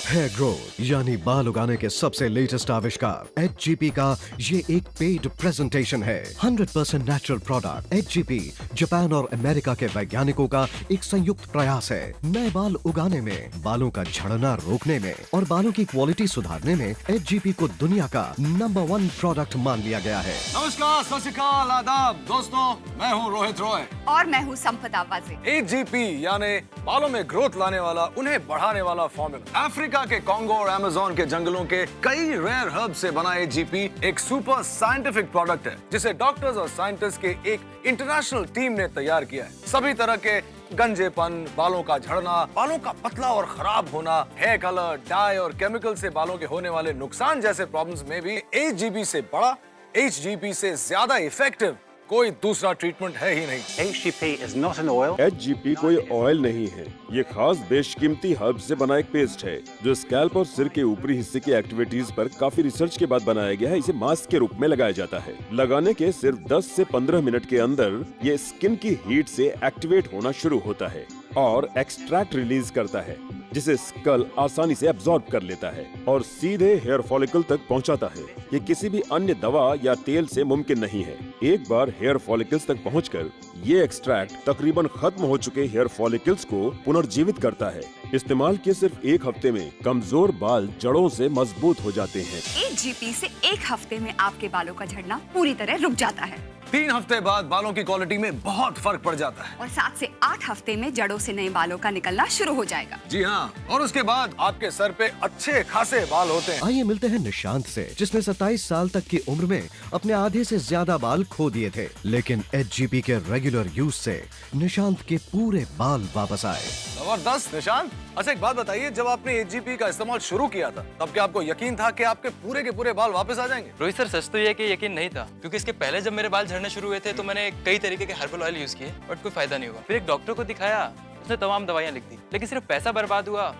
Hair growth यानी बाल उगाने के सबसे लेटेस्ट आविष्कार HGP का ये एक पेड प्रेजेंटेशन है। 100% नेचुरल प्रोडक्ट HGP जापान और अमेरिका के वैज्ञानिकों का एक संयुक्त प्रयास है। नए बाल उगाने में, बालों का झड़ना रोकने में और बालों की क्वालिटी सुधारने में HGP को दुनिया का नंबर 1 प्रोडक्ट मान लिया गया है। नमस्कार, सत श्री अकाल, आदाब दोस्तों, मैं हूँ रोहित रॉय और मैं हूँ संपदा वाजे। HGP यानी बालों में ग्रोथ लाने वाला, उन्हें बढ़ाने वाला फॉर्मूला। अफ्रीका के कांगो और अमेज़न के जंगलों के कई रेयर हर्ब से बना HGP एक सुपर साइंटिफिक प्रोडक्ट है जिसे डॉक्टर्स और साइंटिस्ट के एक इंटरनेशनल टीम ने तैयार किया है। सभी तरह के गंजेपन, बालों का झड़ना, बालों का पतला और खराब होना, हेयर कलर, डाई और केमिकल से बालों के होने वाले नुकसान जैसे प्रॉब्लम्स में भी HGP से बड़ा, HGP से ज्यादा इफेक्टिव कोई दूसरा ट्रीटमेंट है ही नहीं। HGP is not an oil. HGP कोई ऑयल नहीं है। ये खास बेशकीमती हर्ब से बना एक पेस्ट है जो स्कैल्प और सिर के ऊपरी हिस्से की एक्टिविटीज पर काफी रिसर्च के बाद बनाया गया है। इसे मास्क के रूप में लगाया जाता है। लगाने के सिर्फ 10 से 15 मिनट के अंदर ये स्किन की हीट से एक्टिवेट होना शुरू होता है और एक्सट्रैक्ट रिलीज करता है जिसे स्कल आसानी से एब्जॉर्ब कर लेता है और सीधे हेयर फॉलिकल तक पहुंचाता है। ये किसी भी अन्य दवा या तेल से मुमकिन नहीं है। एक बार हेयर फॉलिकल्स तक पहुंचकर ये एक्सट्रैक्ट तकरीबन खत्म हो चुके हेयर फॉलिकल्स को पुनर्जीवित करता है। इस्तेमाल के सिर्फ एक हफ्ते में कमजोर बाल जड़ों से मजबूत हो जाते हैं। HGP से एक हफ्ते में आपके बालों का झड़ना पूरी तरह रुक जाता है। 3 हफ्ते बाद बालों की क्वालिटी में बहुत फर्क पड़ जाता है और 7 से 8 हफ्ते में जड़ों से नए बालों का निकलना शुरू हो जाएगा। जी हाँ, और उसके बाद आपके सर पे अच्छे खासे बाल होते हैं। आइए मिलते हैं निशांत से, जिसने 27 साल तक की उम्र में अपने आधे से ज्यादा बाल खो दिए थे, लेकिन HGP के रेगुलर यूज से निशांत के पूरे बाल वापस आए। जबरदस्त निशांत। अच्छा, एक बात बताइए, जब आपने HGP का इस्तेमाल शुरू किया था तब क्या आपको यकीन था कि आपके पूरे के पूरे बाल वापस आ जाएंगे? रोहित सर, सच तो ये कि यकीन नहीं था, क्योंकि इसके पहले जब मेरे बाल झड़ने शुरू हुए थे तो मैंने कई तरीके के हर्बल ऑयल यूज किए बट कोई फायदा नहीं हुआ। फिर एक डॉक्टर को दिखाया, उसने तमाम दवाइयां लिख दी, लेकिन सिर्फ पैसा बर्बाद हुआ,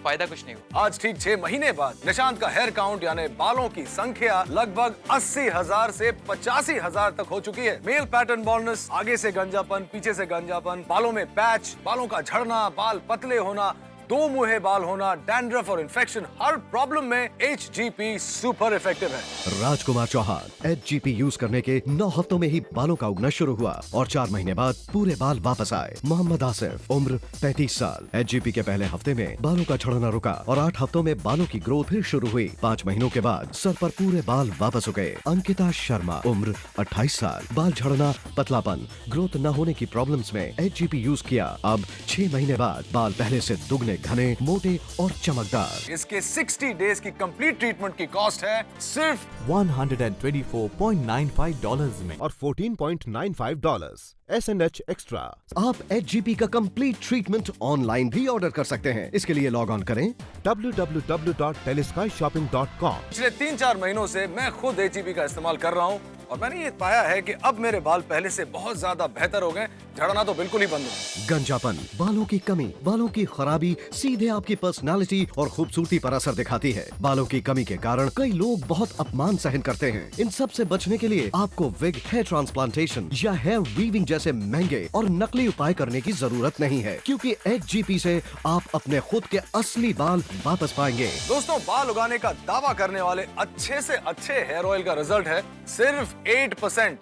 फायदा कुछ नहीं हुआ। आज ठीक 6 महीने बाद निशांत का हेयर काउंट यानी बालों की संख्या लगभग 80,000 से 85,000 तक हो चुकी है। मेल पैटर्न बॉल्डनेस, आगे से गंजापन, पीछे से गंजापन, बालों में पैच, बालों का झड़ना, बाल पतले होना, 2 मुहे बाल होना, डैंड्रफ और इन्फेक्शन, हर प्रॉब्लम में HGP सुपर इफेक्टिव है। राजकुमार चौहान HGP यूज करने के 9 हफ्तों में ही बालों का उगना शुरू हुआ और 4 महीने बाद पूरे बाल वापस आए। मोहम्मद आसिफ, उम्र 33 साल, HGP के पहले हफ्ते में बालों का झड़ना रुका और 8 हफ्तों में बालों की ग्रोथ फिर शुरू हुई। 5 महीनों के बाद सर पर पूरे बाल वापस उगे। अंकिता शर्मा, उम्र 28 साल, बाल झड़ना, पतलापन, ग्रोथ न होने की प्रॉब्लम्स में HGP यूज किया। अब 6 महीने बाद बाल पहले से दुगने घने, मोटे और चमकदार। इसके 60 डेज की कंप्लीट ट्रीटमेंट की कॉस्ट है सिर्फ $124.95 में और $14.95 S&H एक्स्ट्रा। आप HGP का कंप्लीट ट्रीटमेंट ऑनलाइन भी ऑर्डर कर सकते हैं। इसके लिए लॉग ऑन करें www.teleskyShopping.com। पिछले 3-4 महीनों से मैं खुद HGP का इस्तेमाल कर रहा हूँ और मैंने ये पाया है कि अब मेरे बाल पहले से बहुत ज्यादा बेहतर हो गए। झड़ना तो बिल्कुल ही बंद हो। गंजापन, बालों की कमी, बालों की खराबी सीधे आपकी पर्सनालिटी और खूबसूरती पर असर दिखाती है। बालों की कमी के कारण कई लोग बहुत अपमान सहन करते हैं। इन सब से बचने के लिए आपको विग, हेयर ट्रांसप्लांटेशन या हेयर वीविंग जैसे महंगे और नकली उपाय करने की जरूरत नहीं है, क्योंकि HGP से आप अपने खुद के असली बाल वापस पाएंगे। दोस्तों, बाल उगाने का दावा करने वाले अच्छे से अच्छे हेयर ऑयल का रिजल्ट है सिर्फ 8%,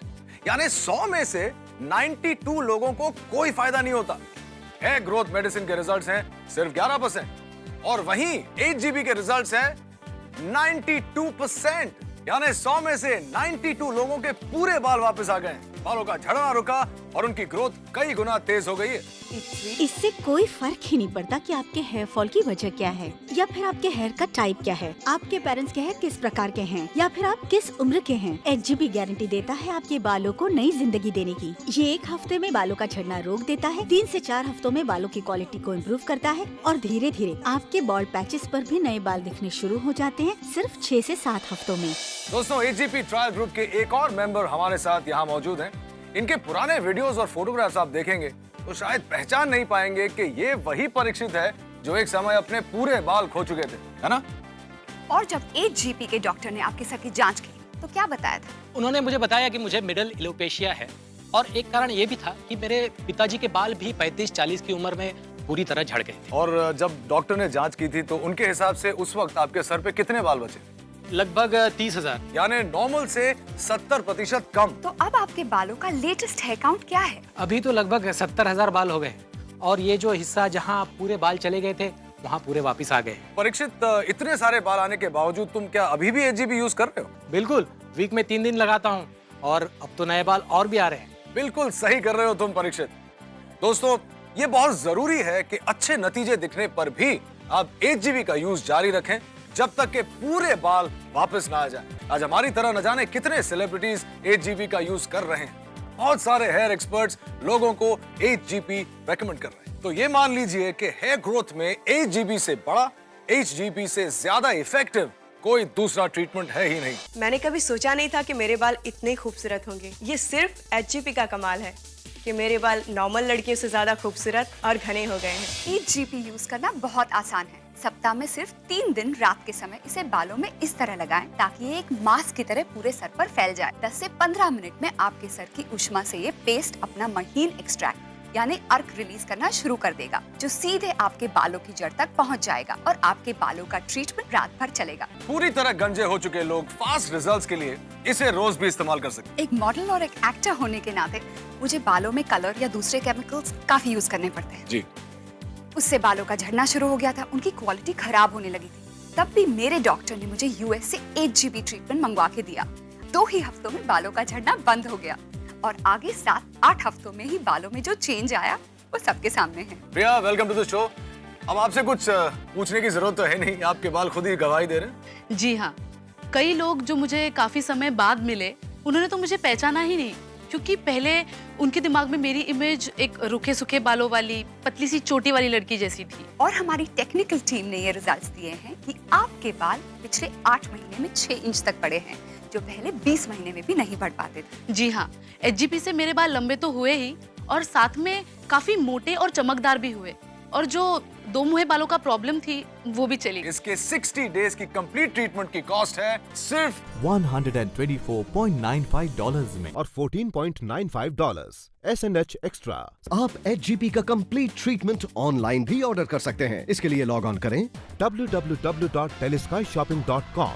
यानी 100 में से 92 लोगों को कोई फायदा नहीं होता। हेयर ग्रोथ मेडिसिन के रिजल्ट्स हैं सिर्फ 11% और वहीं HGP के रिजल्ट्स हैं 92%, यानी 100 में से 92 लोगों के पूरे बाल वापस आ गए। बालों का झड़ना रुका और उनकी ग्रोथ कई गुना तेज हो गई है। इससे कोई फर्क ही नहीं पड़ता कि आपके हेयर फॉल की वजह क्या है या फिर आपके हेयर का टाइप क्या है, आपके पेरेंट्स के हेयर किस प्रकार के हैं या फिर आप किस उम्र के हैं। HGP गारंटी देता है आपके बालों को नई जिंदगी देने की। ये 1 हफ्ते में बालों का झड़ना रोक देता है, 3 से 4 हफ्तों में बालों की क्वालिटी को इम्प्रूव करता है और धीरे धीरे आपके बॉल्ड पैचेस पर भी नए बाल दिखने शुरू हो जाते हैं सिर्फ 6 से 7 हफ्तों में। दोस्तों, HGP ट्रायल ग्रुप के एक और मेंबर हमारे साथ यहाँ मौजूद हैं। इनके पुराने वीडियोस और फोटोग्राफ्स आप देखेंगे तो शायद पहचान नहीं पाएंगे कि ये वही परीक्षित है जो एक समय अपने पूरे बाल खो चुके थे, है ना? और जब HGP के डॉक्टर ने आपके सर की जांच की तो क्या बताया था? उन्होंने मुझे बताया कि मुझे मिडल एलोपेशिया है और एक कारण ये भी था कि मेरे पिताजी के बाल भी 35-40 की उम्र में पूरी तरह झड़ गए थे। और जब डॉक्टर ने जांच की थी तो उनके हिसाब से उस वक्त आपके सर पे कितने बाल बचे? लगभग 30,000। यानी नॉर्मल से 70% कम। तो अब आपके बालों का लेटेस्ट हेयर काउंट क्या है? अभी तो लगभग 70,000 बाल हो गए और ये जो हिस्सा जहाँ पूरे बाल चले गए थे वहाँ पूरे वापस आ गए। परीक्षित, इतने सारे बाल आने के बावजूद तुम क्या अभी भी एजीबी यूज कर रहे हो? बिल्कुल, वीक में 3 दिन लगाता हूँ और अब तो नए बाल और भी आ रहे हैं। बिल्कुल सही कर रहे हो तुम परीक्षित। दोस्तों, ये बहुत जरूरी है कि अच्छे नतीजे दिखने पर भी आप एजीबी का यूज जारी रखें जब तक के पूरे बाल वापस ना आ जाए। आज हमारी तरह न जाने कितने सेलिब्रिटीज एजीबी का यूज कर रहे हैं। बहुत सारे हेयर एक्सपर्ट्स लोगों को एजीबी रेकमेंड कर रहे हैं। तो ये मान लीजिए कि हेयर ग्रोथ में एजीबी से बड़ा, एचजीबी से ज्यादा इफेक्टिव कोई दूसरा ट्रीटमेंट है ही नहीं। मैंने कभी सोचा नहीं था कि मेरे बाल इतने खूबसूरत होंगे। ये सिर्फ एचजीपी का कमाल है कि मेरे बाल नॉर्मल लड़कियों से ज्यादा खूबसूरत और घने हो गए हैं। एजीपी यूज करना बहुत आसान है। सप्ताह में सिर्फ 3 दिन रात के समय इसे बालों में इस तरह लगाएं ताकि ये एक मास्क की तरह पूरे सर पर फैल जाए। 10 से 15 मिनट में आपके सर की ऊष्मा से ये पेस्ट अपना महीन एक्सट्रैक्ट यानी अर्क रिलीज करना शुरू कर देगा, जो सीधे आपके बालों की जड़ तक पहुंच जाएगा और आपके बालों का ट्रीटमेंट रात भर चलेगा। पूरी तरह गंजे हो चुके लोग फास्ट रिजल्ट्स के लिए इसे रोज भी इस्तेमाल कर सकते हैं। एक मॉडल और एक एक्टर होने के नाते मुझे बालों में कलर या दूसरे केमिकल्स काफी यूज करने पड़ते हैं। जी। उससे बालों का झड़ना शुरू हो गया था, उनकी क्वालिटी खराब होने लगी थी। तब भी मेरे डॉक्टर ने मुझे यूएस से एजीबी ट्रीटमेंट मंगवा के दिया। 2 ही हफ्तों में बालों का झड़ना बंद हो गया और आगे 7-8 हफ्तों में ही बालों में जो चेंज आया वो सबके सामने है। प्रिया, वेलकम टू द शो। अब आपसे कुछ पूछने की जरूरत तो है नहीं, आपके बाल खुद ही गवाही दे रहे हैं। जी हाँ, कई लोग जो मुझे काफी समय बाद मिले उन्होंने तो मुझे पहचाना ही नहीं, क्योंकि पहले उनके दिमाग में मेरी इमेज एक रुखे सूखे बालों वाली पतली सी चोटी वाली लड़की जैसी थी। और हमारी टेक्निकल टीम ने ये रिजल्ट्स दिए हैं कि आपके बाल पिछले 8 महीने में 6 इंच तक बढ़े हैं, जो पहले 20 महीने में भी नहीं बढ़ पाते थे। जी हाँ, एचजीपी से मेरे बाल लंबे तो हुए ही और साथ में काफी मोटे और चमकदार भी हुए, और जो 2 मुहे बालों का प्रॉब्लम थी वो भी चली। इसके 60 डेज की कंप्लीट ट्रीटमेंट की कॉस्ट है सिर्फ $124.95 में और $14.95 SNH एक्स्ट्रा। आप एचजीपी का कंप्लीट ट्रीटमेंट ऑनलाइन भी ऑर्डर कर सकते हैं। इसके लिए लॉग ऑन करें www.teleskyShopping.com।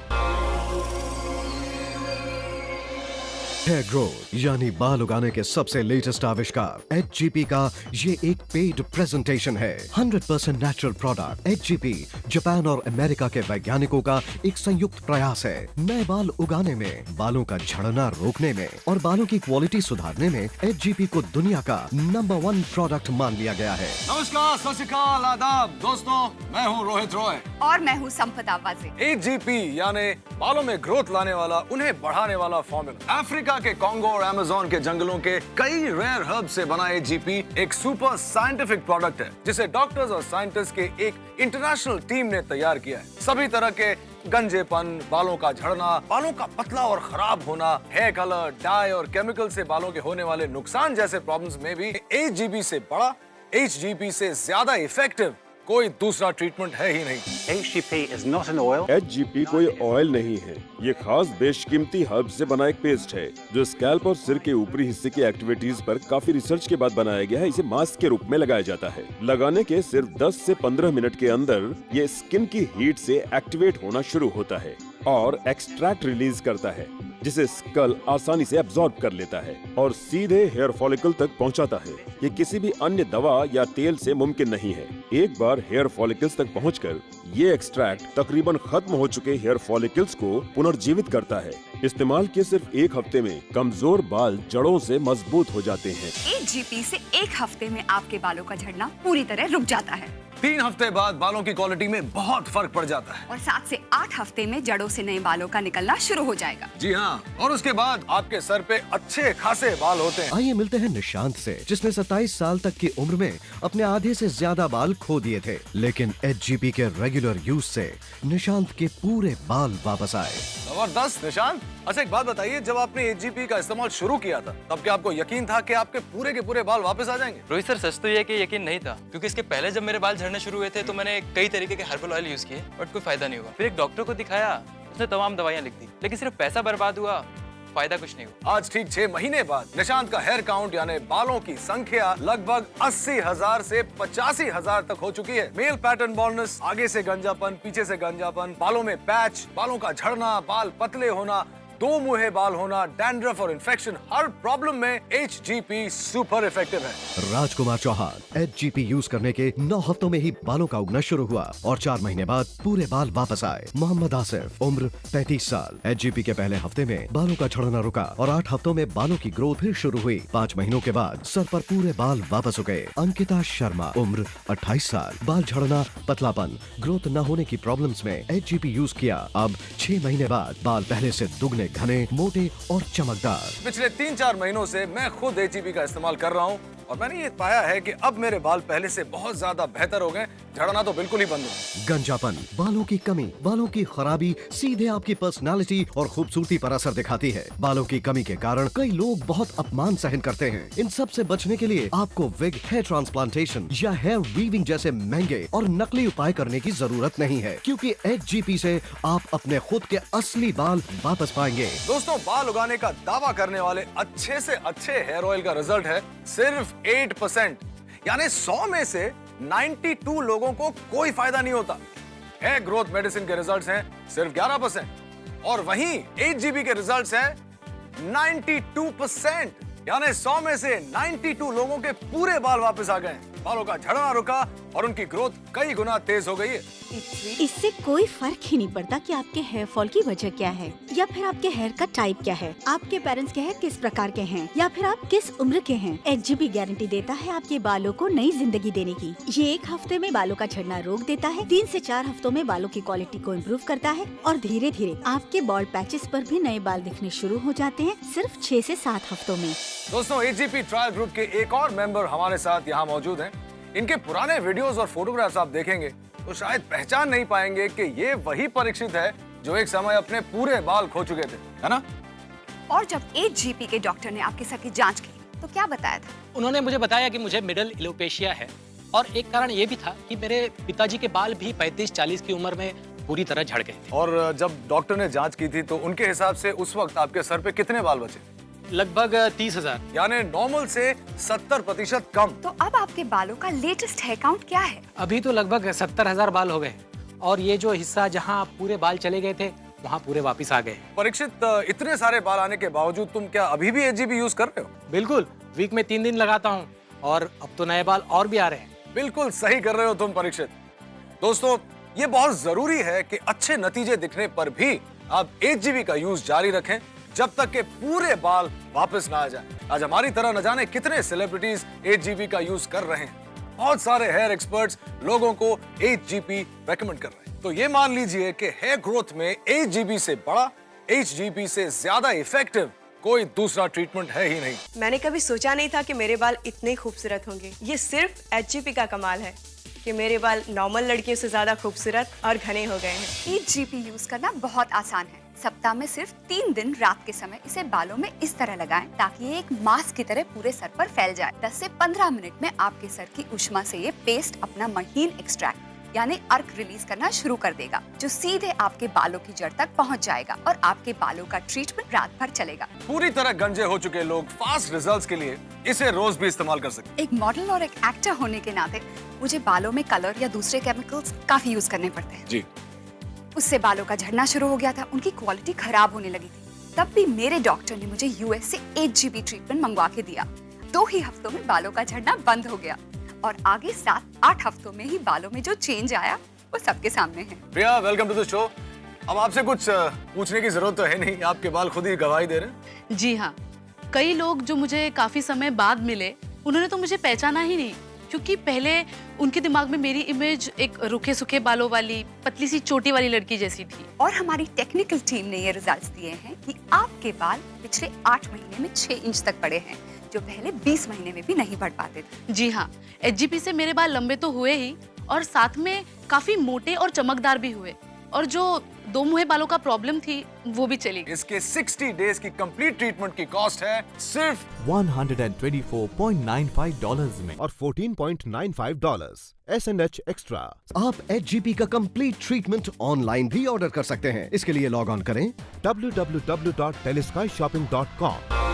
हेयर ग्रोथ यानी बाल उगाने के सबसे लेटेस्ट आविष्कार एचजीपी का ये एक पेड प्रेजेंटेशन है। 100% नेचुरल प्रोडक्ट एचजीपी जापान और अमेरिका के वैज्ञानिकों का एक संयुक्त प्रयास है। नए बाल उगाने में, बालों का झड़ना रोकने में और बालों की क्वालिटी सुधारने में एचजीपी को दुनिया का नंबर 1 प्रोडक्ट मान लिया गया है। नमस्कार, सत श्री अकाल, आदाब दोस्तों, मैं हूँ रोहित रॉय और मैं हूँ संपदा वाजे। एजीपी यानी बालों में ग्रोथ लाने वाला, उन्हें बढ़ाने वाला फॉर्मूला। अफ्रीका के कांगो और अमेज़न के जंगलों के कई रेयर हर्ब से बना एजीपी एक सुपर साइंटिफिक प्रोडक्ट है, जिसे डॉक्टर्स और साइंटिस्ट के एक इंटरनेशनल टीम ने तैयार किया है। सभी तरह के गंजेपन, बालों का झड़ना, बालों का पतला और खराब होना, हेयर कलर, डाई और केमिकल से बालों के होने वाले नुकसान जैसे प्रॉब्लम्स में भी एजीबी से बड़ा, एचजीबी से ज्यादा इफेक्टिव कोई दूसरा ट्रीटमेंट है ही नहीं। HGP is not an oil. HGP कोई ऑयल नहीं है। ये खास बेशकीमती हर्ब से बना एक पेस्ट है जो स्कैल्प और सिर के ऊपरी हिस्से की एक्टिविटीज पर काफी रिसर्च के बाद बनाया गया है। इसे मास्क के रूप में लगाया जाता है। लगाने के सिर्फ 10 से 15 मिनट के अंदर ये स्किन की हीट से एक्टिवेट होना शुरू होता है और एक्सट्रैक्ट रिलीज करता है, जिसे स्कल आसानी से एब्जॉर्ब कर लेता है और सीधे हेयर फॉलिकल तक पहुंचाता है। ये किसी भी अन्य दवा या तेल से मुमकिन नहीं है। एक बार हेयर फॉलिकल्स तक पहुंचकर ये एक्सट्रैक्ट तकरीबन खत्म हो चुके हेयर फॉलिकल्स को पुनर्जीवित करता है। इस्तेमाल के सिर्फ 1 हफ्ते में कमजोर बाल जड़ों से मजबूत हो जाते हैं। एजीपी से 1 हफ्ते में आपके बालों का झड़ना पूरी तरह रुक जाता है। 3 हफ्ते बाद बालों की क्वालिटी में बहुत फर्क पड़ जाता है और 7 से 8 हफ्ते में जड़ों से नए बालों का निकलना शुरू हो जाएगा। जी हाँ, और उसके बाद आपके सर पे अच्छे खासे बाल होते हैं। आइए मिलते हैं निशांत से, जिसने 27 साल तक की उम्र में अपने आधे से ज्यादा बाल खो दिए थे, लेकिन एचजीपी के रेगुलर यूज से निशांत के पूरे बाल वापस आए। जबरदस्त निशांत। अच्छा, एक बात बताइए, जब आपने एजीपी का इस्तेमाल शुरू किया था तब क्या आपको यकीन था कि आपके पूरे के पूरे बाल वापस आ जाएंगे? रोहित सर, सच तो ये है कि यकीन नहीं था, क्योंकि इसके पहले जब मेरे बाल झड़ने शुरू हुए थे तो मैंने कई तरीके के हर्बल ऑयल यूज किए बट कोई फायदा नहीं हुआ। फिर एक डॉक्टर को दिखाया, उसने तमाम दवाइयाँ लिख दी, लेकिन सिर्फ पैसा बर्बाद हुआ, फायदा कुछ नहीं हुआ। आज ठीक 6 महीने बाद निशांत का हेयर काउंट यानी बालों की संख्या लगभग 80,000 से 85,000 तक हो चुकी है। मेल पैटर्न बॉल्डनेस, आगे से गंजापन, पीछे से गंजापन, बालों में पैच, बालों का झड़ना, बाल पतले होना, दो मुहे बाल होना, डैंड्रफ और इन्फेक्शन, हर प्रॉब्लम में HGP सुपर इफेक्टिव है। राजकुमार चौहान HGP यूज करने के 9 हफ्तों में ही बालों का उगना शुरू हुआ और 4 महीने बाद पूरे बाल वापस आए। मोहम्मद आसिफ, उम्र 35 साल। HGP के पहले हफ्ते में बालों का झड़ना रुका और 8 हफ्तों में बालों की ग्रोथ फिर शुरू हुई। 5 महीनों के बाद सर पर पूरे बाल वापस उगे। अंकिता शर्मा, उम्र 28 साल। बाल झड़ना, पतलापन, ग्रोथ न होने की प्रॉब्लम्स में HGP यूज किया। अब 6 महीने बाद बाल पहले से दुगने घने, मोटे और चमकदार। पिछले 3-4 महीनों से मैं खुद HGP का इस्तेमाल कर रहा हूँ और मैंने ये पाया है कि अब मेरे बाल पहले से बहुत ज्यादा बेहतर हो गए। झड़ना तो बिल्कुल ही बंद हो गया। गंजापन, बालों की कमी, बालों की खराबी सीधे आपकी पर्सनालिटी और खूबसूरती पर असर दिखाती है। बालों की कमी के कारण कई लोग बहुत अपमान सहन करते हैं। इन सब से बचने के लिए आपको विग, हेयर ट्रांसप्लांटेशन या हेयर वीविंग जैसे महंगे और नकली उपाय करने की जरूरत नहीं है, क्योंकि HGP से आप अपने खुद के असली बाल वापस पाएंगे। दोस्तों, बाल उगाने का दावा करने वाले अच्छे से अच्छे हेयर ऑयल का रिजल्ट है सिर्फ 8%, यानी 100 में से 92 लोगों को कोई फायदा नहीं होता। हेयर ग्रोथ मेडिसिन के रिजल्ट्स हैं सिर्फ 11% और वहीं HGP के रिजल्ट्स हैं 92%, यानी 100 में से 92 लोगों के पूरे बाल वापस आ गए। बालों का झड़ना रुका और उनकी ग्रोथ कई गुना तेज हो गई है। इससे कोई फर्क ही नहीं पड़ता कि आपके हेयर फॉल की वजह क्या है या फिर आपके हेयर का टाइप क्या है, आपके पेरेंट्स के हेयर किस प्रकार के हैं या फिर आप किस उम्र के हैं। HGP गारंटी देता है आपके बालों को नई जिंदगी देने की। ये 1 हफ्ते में बालों का झड़ना रोक देता है, 3 से 4 हफ्तों में बालों की क्वालिटी को इम्प्रूव करता है और धीरे धीरे आपके बॉल्ड पैचेस पर भी नए बाल दिखने शुरू हो जाते हैं सिर्फ 6 से 7 हफ्तों में। दोस्तों, HGP ट्रायल ग्रुप के एक और मेंबर हमारे साथ यहाँ मौजूद हैं। इनके पुराने वीडियोस और फोटोग्राफ्स आप देखेंगे तो शायद पहचान नहीं पाएंगे कि ये वही परीक्षित है जो एक समय अपने पूरे बाल खो चुके थे, है ना? और जब HGP के डॉक्टर ने आपके सर की जांच की तो क्या बताया था? उन्होंने मुझे बताया कि मुझे मिडल एलोपेशिया है और एक कारण ये भी था कि मेरे पिताजी के बाल भी 35-40 की उम्र में पूरी तरह झड़ गए थे। और जब डॉक्टर ने जांच की थी तो उनके हिसाब से उस वक्त आपके सर पे कितने बाल बचे? लगभग 30,000, यानी नॉर्मल से 70% कम। तो अब आपके बालों का लेटेस्ट हेयर काउंट क्या है? अभी तो लगभग 70,000 बाल हो गए और ये जो हिस्सा जहाँ पूरे बाल चले गए थे वहाँ पूरे वापस आ गए। परीक्षित, इतने सारे बाल आने के बावजूद तुम क्या अभी भी HGP यूज कर रहे हो? बिल्कुल, वीक में 3 दिन लगाता हूँ और अब तो नए बाल और भी आ रहे हैं। बिल्कुल सही कर रहे हो तुम परीक्षित। दोस्तों, ये बहुत जरूरी है कि अच्छे नतीजे दिखने पर भी आप HGP का यूज जारी रखें जब तक के पूरे बाल वापस ना आ जाए। आज हमारी तरह न जाने कितने सेलिब्रिटीज HGP का यूज कर रहे हैं। बहुत सारे हेयर एक्सपर्ट्स लोगों को HGP रेकमेंड कर रहे हैं। तो ये मान लीजिए कि हेयर ग्रोथ में HGP से बड़ा, HGP से ज्यादा इफेक्टिव कोई दूसरा ट्रीटमेंट है ही नहीं। मैंने कभी सोचा नहीं था कि मेरे बाल इतने खूबसूरत होंगे। ये सिर्फ HGP का कमाल है कि मेरे बाल नॉर्मल लड़कियों से ज्यादा खूबसूरत और घने हो गए हैं। HGP यूज करना बहुत आसान है। सप्ताह में सिर्फ 3 दिन रात के समय इसे बालों में इस तरह लगाएं ताकि ये एक मास्क की तरह पूरे सर पर फैल जाए। 10 से 15 मिनट में आपके सर की ऊष्मा से ये पेस्ट अपना महीन एक्सट्रैक्ट यानी अर्क रिलीज करना शुरू कर देगा, जो सीधे आपके बालों की जड़ तक पहुंच जाएगा और आपके बालों का ट्रीटमेंट रात भर चलेगा। पूरी तरह गंजे हो चुके लोग फास्ट रिजल्ट्स के लिए इसे रोज भी इस्तेमाल कर सकते हैं। एक मॉडल और एक एक्टर होने के नाते मुझे बालों में कलर या दूसरे केमिकल्स काफी यूज करने पड़ते हैं। जी, उससे बालों का झड़ना शुरू हो गया था, उनकी क्वालिटी खराब होने लगी थी। तब भी मेरे डॉक्टर ने मुझे US से HGP ट्रीटमेंट मंगवा के दिया। 2 ही हफ्तों में बालों का झड़ना बंद हो गया और आगे 7-8 हफ्तों में ही बालों में जो चेंज आया वो सबके सामने है। प्रिया, वेलकम टू द शो। अब आपसे कुछ पूछने की जरूरत तो है नहीं, आपके बाल खुद ही गवाही दे रहे हैं। जी हाँ, कई लोग जो मुझे काफी समय बाद मिले उन्होंने तो मुझे पहचाना ही नहीं, क्योंकि पहले उनके दिमाग में मेरी इमेज एक रुखे सूखे बालों वाली पतली सी चोटी वाली लड़की जैसी थी। और हमारी टेक्निकल टीम ने ये रिजल्ट्स दिए हैं कि आपके बाल पिछले 8 महीने में 6 इंच तक बढ़े हैं, जो पहले 20 महीने में भी नहीं बढ़ पाते थे। जी हाँ, HGP से मेरे बाल लंबे तो हुए ही और साथ में काफी मोटे और चमकदार भी हुए। और जो दो मुहे बालों का प्रॉब्लम थी वो भी चली गई। इसके 60 डेज की कंप्लीट ट्रीटमेंट की कॉस्ट है सिर्फ $124.95 में और $14.95 SNH एक्स्ट्रा। आप HGP का कंप्लीट ट्रीटमेंट ऑनलाइन भी ऑर्डर कर सकते हैं। इसके लिए लॉग ऑन करें www.teleskyshopping.com।